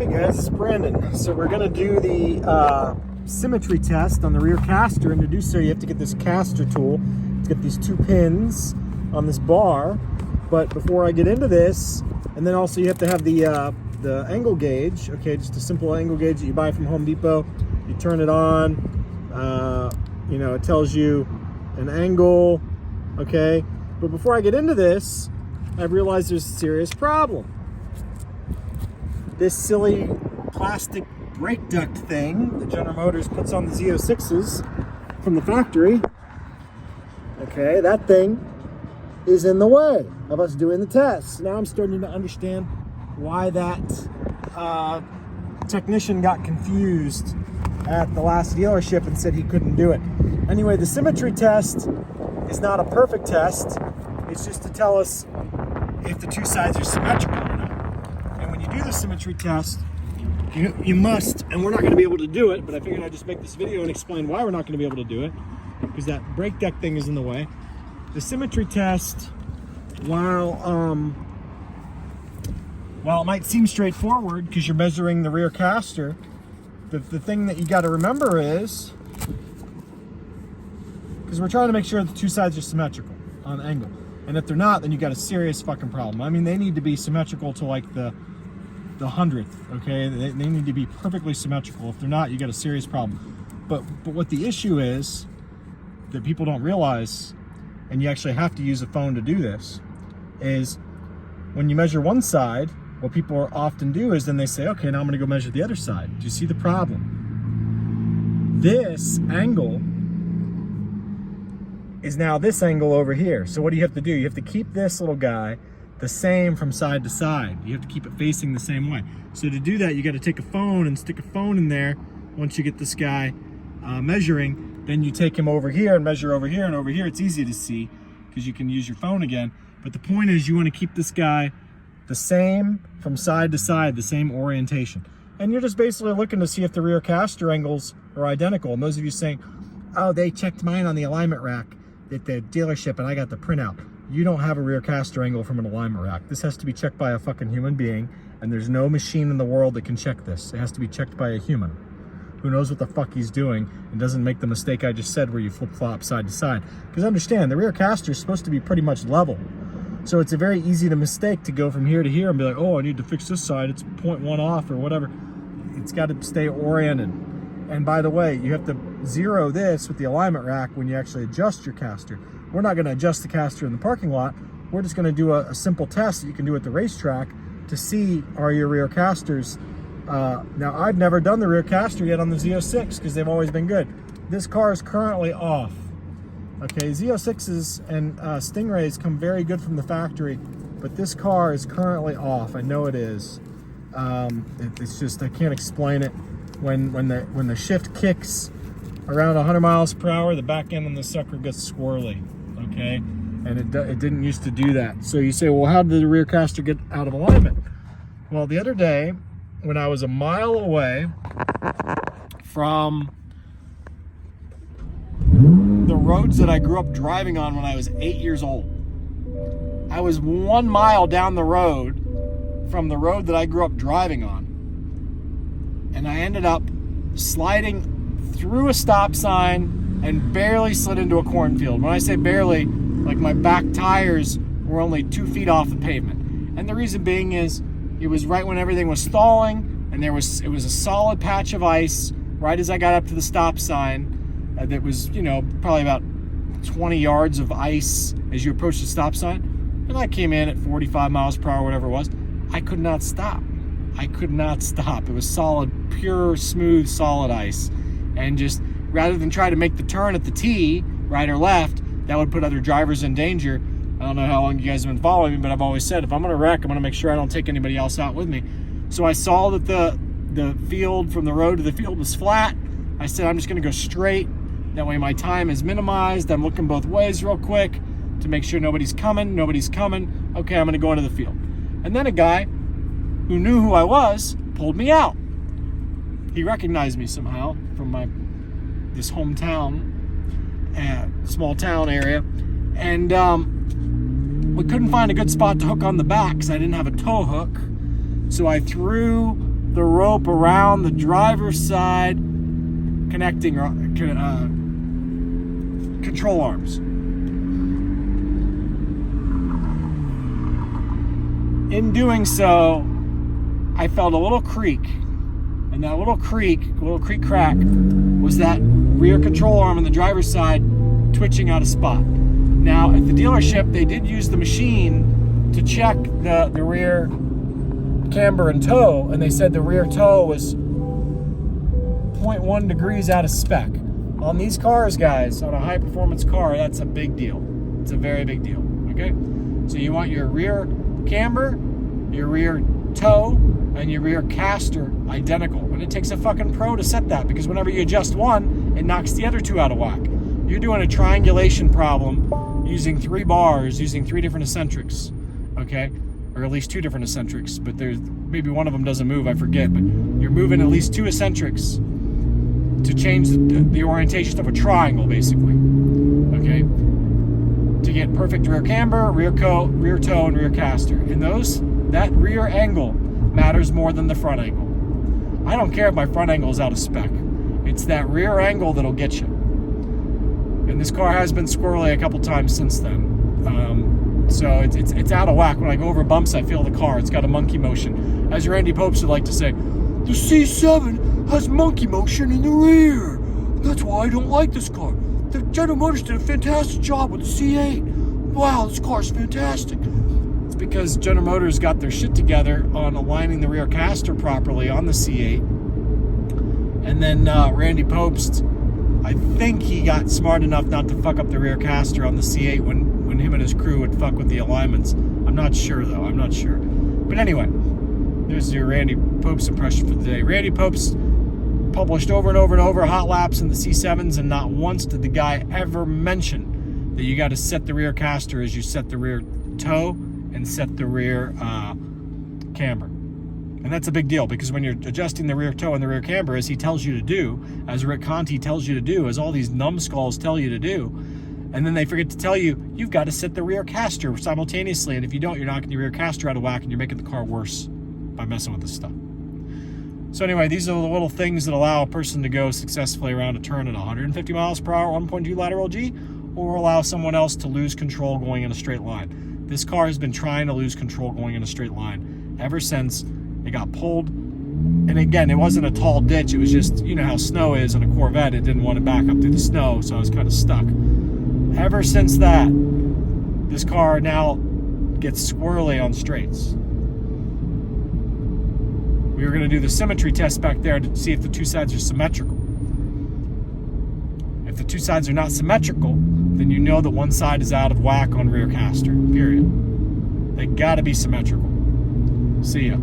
Hey guys, it's Brandon. So we're gonna do the symmetry test on the rear caster, and to do so you have to get this caster tool to get these two pins on this bar. But before I get into this, and then also you have to have the angle gauge, okay, just a simple angle gauge that you buy from Home Depot. You turn it on, you know, it tells you an angle, okay? But before I get into this, I've realized there's a serious problem. This silly plastic brake duct thing that General Motors puts on the Z06s from the factory, okay, that thing is in the way of us doing the test. Now I'm starting to understand why that technician got confused at the last dealership and said he couldn't do it. Anyway, the symmetry test is not a perfect test. It's just to tell us if the two sides are symmetrical or not. And when you do the symmetry test, you must, and we're not going to be able to do it, but I figured I'd just make this video and explain why we're not going to be able to do it, because that brake deck thing is in the way. The symmetry test, while it might seem straightforward because you're measuring the rear caster, the thing that you got to remember is, because we're trying to make sure the two sides are symmetrical on angle, and if they're not, then you got a serious fucking problem. I mean, they need to be symmetrical to like the 100th, okay? They need to be perfectly symmetrical. If they're not, you got a serious problem. But what the issue is that people don't realize, and you actually have to use a phone to do this, is when you measure one side, what people often do is then they say, okay, now I'm gonna go measure the other side. Do you see the problem? This angle is now this angle over here. So what do you have to do? You have to keep this little guy the same from side to side. You have to keep it facing the same way. So to do that, you got to take a phone and stick a phone in there. Once you get this guy measuring, then you take him over here and measure over here, and over here it's easy to see because you can use your phone again. But the point is, you want to keep this guy the same from side to side, the same orientation. And you're just basically looking to see if the rear caster angles are identical. And those of you saying, oh, they checked mine on the alignment rack at the dealership and I got the printout. You don't have a rear caster angle from an alignment rack. This has to be checked by a fucking human being, and there's no machine in the world that can check this. It has to be checked by a human who knows what the fuck he's doing and doesn't make the mistake I just said where you flip-flop side to side. Because understand, the rear caster is supposed to be pretty much level. So it's a very easy to mistake to go from here to here and be like, oh, I need to fix this side. It's 0.1 off or whatever. It's got to stay oriented. And by the way, you have to zero this with the alignment rack when you actually adjust your caster. We're not going to adjust the caster in the parking lot. We're just going to do a simple test that you can do at the racetrack to see, are your rear casters. Now, I've never done the rear caster yet on the Z06 because they've always been good. This car is currently off. Okay, Z06s and Stingrays come very good from the factory, but this car is currently off. I know it is. It's just, I can't explain it. When the shift kicks around 100 miles per hour, the back end on the sucker gets squirrely, okay? And it didn't used to do that. So you say, well, how did the rear caster get out of alignment? Well, the other day, when I was a mile away from the roads that I grew up driving on when I was 8 years old, I was 1 mile down the road from the road that I grew up driving on. And I ended up sliding through a stop sign and barely slid into a cornfield. When I say barely, like my back tires were only 2 feet off the pavement. And the reason being is it was right when everything was stalling, and it was a solid patch of ice right as I got up to the stop sign. That was, you know, probably about 20 yards of ice as you approach the stop sign. And I came in at 45 miles per hour, whatever it was. I could not stop. I could not stop. It was solid, pure, smooth, solid ice. And just, rather than try to make the turn at the T, right or left, that would put other drivers in danger. I don't know how long you guys have been following me, but I've always said, if I'm gonna wreck, I'm gonna make sure I don't take anybody else out with me. So I saw that the field, from the road to the field, was flat. I said, I'm just gonna go straight. That way my time is minimized. I'm looking both ways real quick to make sure nobody's coming. Okay, I'm gonna go into the field. And then a guy who knew who I was pulled me out. He recognized me somehow from this hometown, small town area, and we couldn't find a good spot to hook on the back because I didn't have a tow hook. So I threw the rope around the driver's side connecting control arms. In doing so, I felt a little creak, and that little creak crack, was that rear control arm on the driver's side twitching out of spot. Now, at the dealership, they did use the machine to check the rear camber and toe, and they said the rear toe was 0.1 degrees out of spec. On these cars, guys, on a high-performance car, that's a big deal. It's a very big deal, okay? So you want your rear camber, your rear toe, and your rear caster identical. And it takes a fucking pro to set that, because whenever you adjust one, it knocks the other two out of whack. You're doing a triangulation problem using 3 bars, using 3 different eccentrics, okay? Or at least 2 different eccentrics, but there's maybe one of them doesn't move, I forget, but you're moving at least 2 eccentrics to change the orientation of a triangle, basically, okay? To get perfect rear camber, rear toe, and rear caster. And that rear angle matters more than the front angle. I don't care if my front angle is out of spec. It's that rear angle that'll get you. And this car has been squirrely a couple times since then. So it's out of whack. When I go over bumps, I feel the car. It's got a monkey motion. As Randy Popes would like to say, the C7 has monkey motion in the rear. That's why I don't like this car. The General Motors did a fantastic job with the C8. Wow, this car's fantastic. It's because General Motors got their shit together on aligning the rear caster properly on the C8. And then Randy Popes, I think he got smart enough not to fuck up the rear caster on the C8 when him and his crew would fuck with the alignments. I'm not sure, though. I'm not sure. But anyway, there's your Randy Popes impression for the day. Randy Popes published over and over and over hot laps in the C7s, and not once did the guy ever mention that you got to set the rear caster as you set the rear toe and set the rear camber. And that's a big deal, because when you're adjusting the rear toe and the rear camber, as he tells you to do, as Rick Conti tells you to do, as all these numbskulls tell you to do, and then they forget to tell you, you've got to set the rear caster simultaneously, and if you don't, you're knocking your rear caster out of whack, and you're making the car worse by messing with this stuff. So anyway, these are the little things that allow a person to go successfully around a turn at 150 miles per hour, 1.2 lateral G, or allow someone else to lose control going in a straight line. This car has been trying to lose control going in a straight line ever since it got pulled. And again, it wasn't a tall ditch. It was just, you know how snow is on a Corvette. It didn't want to back up through the snow, so I was kind of stuck. Ever since that, this car now gets squirrely on straights. We were going to do the symmetry test back there to see if the 2 sides are symmetrical. If the 2 sides are not symmetrical, then you know that one side is out of whack on rear caster, period. They got to be symmetrical. See ya.